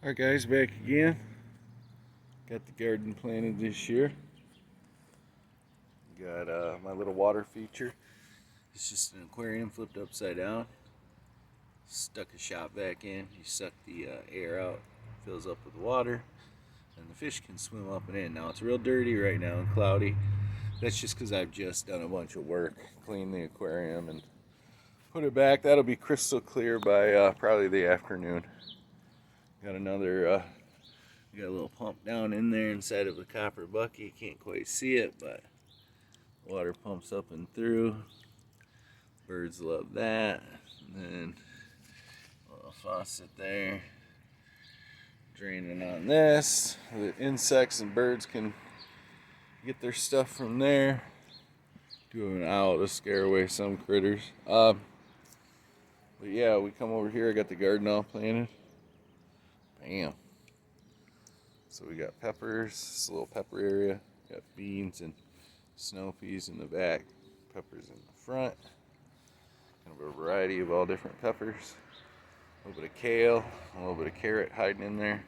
Alright guys, back again. Got the garden planted this year. Got my little water feature. It's just an aquarium flipped upside down. Stuck a shop vac in. You suck the air out, fills up with water, and the fish can swim up and in. Now it's real dirty right now and cloudy. That's just because I've just done a bunch of work, cleaned the aquarium and put it back. That'll be crystal clear by probably the afternoon. Got another, got a little pump down in there inside of the copper bucket. You can't quite see it, but water pumps up and through. Birds love that. And then a little faucet there, draining on this. The insects and birds can get their stuff from there. Do an owl to scare away some critters. But yeah, we come over here. I got the garden all planted. Bam. So we got peppers, this little pepper area. Got beans and snow peas in the back. Peppers in the front. Kind of a variety of all different peppers. A little bit of kale, a little bit of carrot hiding in there.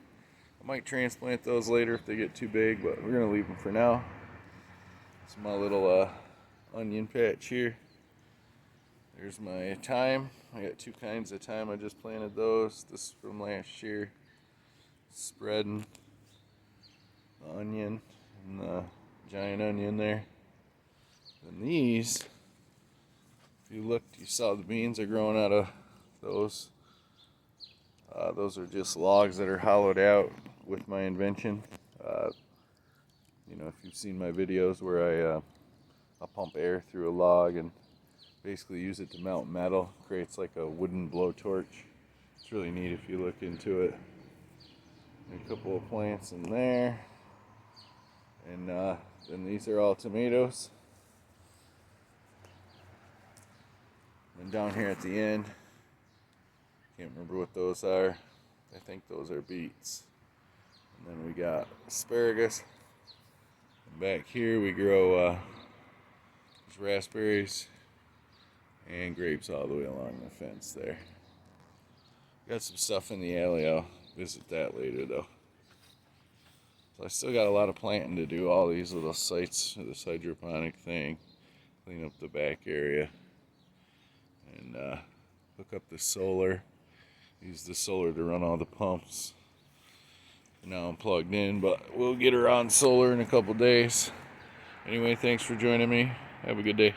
I might transplant those later if they get too big, but we're gonna leave them for now. It's my little onion patch here. There's my thyme. I got two kinds of thyme. I just planted those. This is from last year. Spreading the onion and the giant onion there. And these, if you looked, you saw the beans are growing out of those. Those are just logs that are hollowed out with my invention. You know, if you've seen my videos where I pump air through a log and basically use it to melt metal, creates like a wooden blowtorch. It's really neat if you look into it. A couple of plants in there, and then these are all tomatoes. And down here at the end, can't remember what those are. I think those are beets. And then we got asparagus. And back here we grow raspberries and grapes all the way along the fence there. Got some stuff in the alley. I'll visit that later though. So I still got a lot of planting to do. All these little sites for this hydroponic thing. Clean up the back area. And hook up the solar. Use the solar to run all the pumps. Now I'm plugged in, but we'll get her on solar in a couple days. Anyway, thanks for joining me. Have a good day.